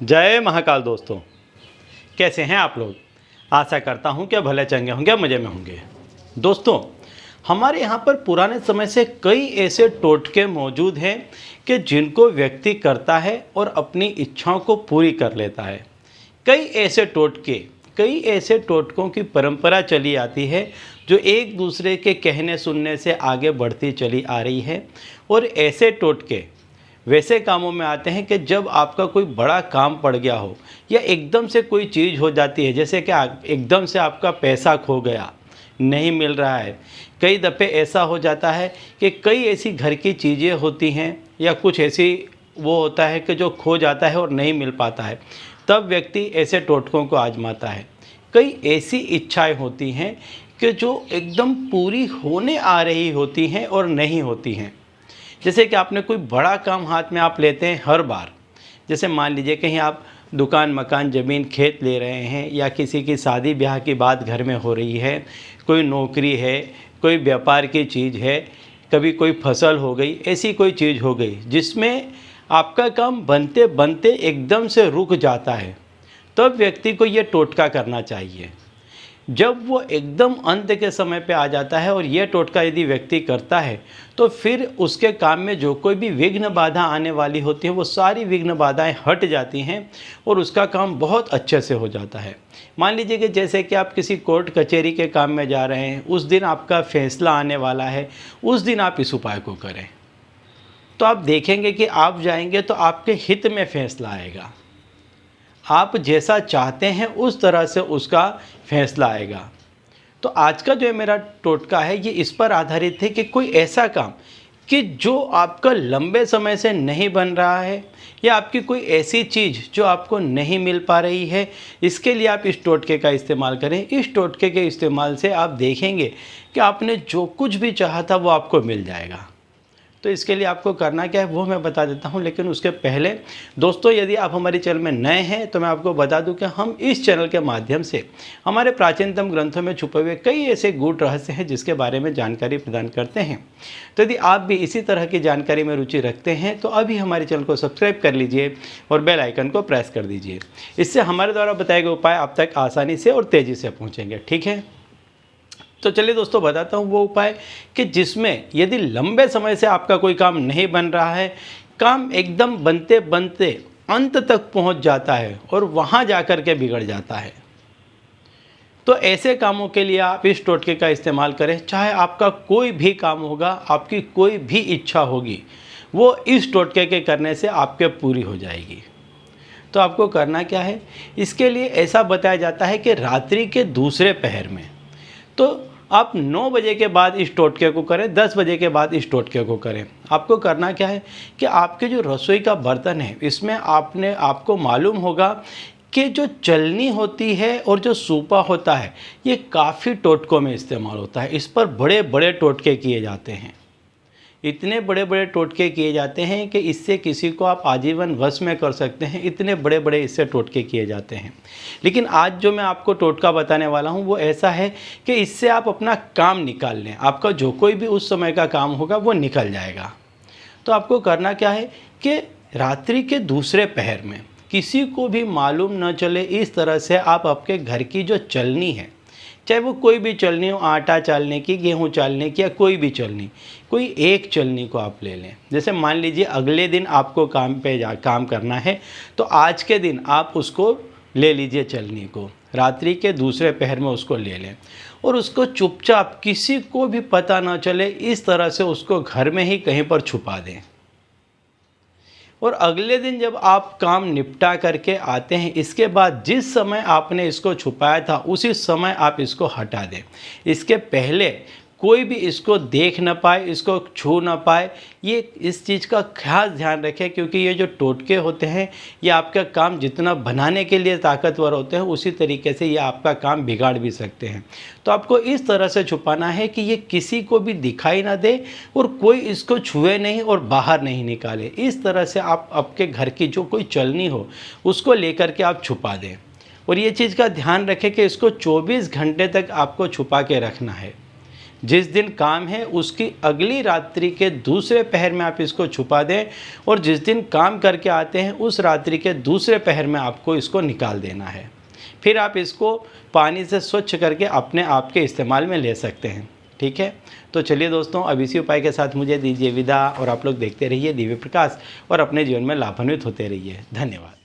जय महाकाल दोस्तों, कैसे हैं आप लोग। आशा करता हूं कि भले चंगे होंगे, मज़े में होंगे। दोस्तों, हमारे यहाँ पर पुराने समय से कई ऐसे टोटके मौजूद हैं कि जिनको व्यक्ति करता है और अपनी इच्छाओं को पूरी कर लेता है। कई ऐसे टोटकों की परंपरा चली आती है जो एक दूसरे के कहने सुनने से आगे बढ़ती चली आ रही है। और ऐसे टोटके वैसे कामों में आते हैं कि जब आपका कोई बड़ा काम पड़ गया हो या एकदम से कोई चीज़ हो जाती है, जैसे कि एकदम से आपका पैसा खो गया, नहीं मिल रहा है। कई दफ़े ऐसा हो जाता है कि कई ऐसी घर की चीज़ें होती हैं या कुछ ऐसी वो होता है कि जो खो जाता है और नहीं मिल पाता है, तब व्यक्ति ऐसे टोटकों को आजमाता है। कई ऐसी इच्छाएं होती हैं कि जो एकदम पूरी होने आ रही होती हैं और नहीं होती हैं। जैसे कि आपने कोई बड़ा काम हाथ में आप लेते हैं हर बार, जैसे मान लीजिए कहीं आप दुकान, मकान, ज़मीन, खेत ले रहे हैं या किसी की शादी ब्याह की बात घर में हो रही है, कोई नौकरी है, कोई व्यापार की चीज़ है, कभी कोई फसल हो गई, ऐसी कोई चीज़ हो गई जिसमें आपका काम बनते बनते एकदम से रुक जाता है, तब व्यक्ति को ये टोटका करना चाहिए। जब वो एकदम अंत के समय पे आ जाता है और ये टोटका यदि व्यक्ति करता है तो फिर उसके काम में जो कोई भी विघ्न बाधा आने वाली होती है वो सारी विघ्न बाधाएं हट जाती हैं और उसका काम बहुत अच्छे से हो जाता है। मान लीजिए कि जैसे कि आप किसी कोर्ट कचहरी के काम में जा रहे हैं, उस दिन आपका फैसला आने वाला है, उस दिन आप इस उपाय को करें तो आप देखेंगे कि आप जाएंगे तो आपके हित में फैसला आएगा। आप जैसा चाहते हैं उस तरह से उसका फैसला आएगा। तो आज का जो मेरा टोटका है ये इस पर आधारित है कि कोई ऐसा काम कि जो आपका लंबे समय से नहीं बन रहा है या आपकी कोई ऐसी चीज़ जो आपको नहीं मिल पा रही है, इसके लिए आप इस टोटके का इस्तेमाल करें। इस टोटके के इस्तेमाल से आप देखेंगे कि आपने जो कुछ भी चाहा था वो आपको मिल जाएगा। तो इसके लिए आपको करना क्या है वो मैं बता देता हूं, लेकिन उसके पहले दोस्तों, यदि आप हमारे चैनल में नए हैं तो मैं आपको बता दूं कि हम इस चैनल के माध्यम से हमारे प्राचीनतम ग्रंथों में छुपे हुए कई ऐसे गूढ़ रहस्य हैं जिसके बारे में जानकारी प्रदान करते हैं। तो यदि आप भी इसी तरह की जानकारी में रुचि रखते हैं तो अभी हमारे चैनल को सब्सक्राइब कर लीजिए और बेल आइकन को प्रेस कर दीजिए। इससे हमारे द्वारा बताए गए उपाय आप तक आसानी से और तेज़ी से पहुँचेंगे। ठीक है, तो चलिए दोस्तों बताता हूँ वो उपाय कि जिसमें यदि लंबे समय से आपका कोई काम नहीं बन रहा है, काम एकदम बनते बनते अंत तक पहुँच जाता है और वहाँ जाकर के बिगड़ जाता है, तो ऐसे कामों के लिए आप इस टोटके का इस्तेमाल करें। चाहे आपका कोई भी काम होगा, आपकी कोई भी इच्छा होगी, वो इस टोटके के करने से आपके पूरी हो जाएगी। तो आपको करना क्या है, इसके लिए ऐसा बताया जाता है कि रात्रि के दूसरे पहर में, तो आप 9 बजे के बाद इस टोटके को करें, 10 बजे के बाद इस टोटके को करें। आपको करना क्या है कि आपके जो रसोई का बर्तन है इसमें आपको मालूम होगा कि जो चलनी होती है और जो सूपा होता है ये काफ़ी टोटकों में इस्तेमाल होता है। इस पर बड़े बड़े टोटके किए जाते हैं, इतने बड़े बड़े टोटके किए जाते हैं कि इससे किसी को आप आजीवन वश में कर सकते हैं। इतने बड़े बड़े इससे टोटके किए जाते हैं। लेकिन आज जो मैं आपको टोटका बताने वाला हूं वो ऐसा है कि इससे आप अपना काम निकाल लें। आपका जो कोई भी उस समय का काम होगा वो निकल जाएगा। तो आपको करना क्या है कि रात्रि के दूसरे पहर में किसी को भी मालूम न चले इस तरह से आप आपके घर की जो चलनी है, चाहे वो कोई भी चलनी हो, आटा चालने की, गेहूं चालने की या कोई भी चलनी, कोई एक चलनी को आप ले लें। जैसे मान लीजिए अगले दिन आपको काम करना है तो आज के दिन आप उसको ले लीजिए, चलनी को रात्रि के दूसरे पहर में उसको ले लें और उसको चुपचाप, किसी को भी पता ना चले, इस तरह से उसको घर में ही कहीं पर छुपा दें। और अगले दिन जब आप काम निपटा करके आते हैं, इसके बाद जिस समय आपने इसको छुपाया था उसी समय आप इसको हटा दें। इसके पहले कोई भी इसको देख ना पाए, इसको छू ना पाए, ये इस चीज़ का खास ध्यान रखें, क्योंकि ये जो टोटके होते हैं ये आपका काम जितना बनाने के लिए ताकतवर होते हैं उसी तरीके से ये आपका काम बिगाड़ भी सकते हैं। तो आपको इस तरह से छुपाना है कि ये किसी को भी दिखाई ना दे और कोई इसको छुए नहीं और बाहर नहीं निकाले। इस तरह से आप आपके घर की जो कोई चलनी हो उसको लेकर के आप छुपा दें। और ये चीज़ का ध्यान रखें कि इसको 24 घंटे तक आपको छुपा के रखना है। जिस दिन काम है उसकी अगली रात्रि के दूसरे पहर में आप इसको छुपा दें, और जिस दिन काम करके आते हैं उस रात्रि के दूसरे पहर में आपको इसको निकाल देना है। फिर आप इसको पानी से स्वच्छ करके अपने आप के इस्तेमाल में ले सकते हैं। ठीक है, तो चलिए दोस्तों, अब इसी उपाय के साथ मुझे दीजिए विदा, और आप लोग देखते रहिए दिव्य प्रकाश और अपने जीवन में लाभान्वित होते रहिए। धन्यवाद।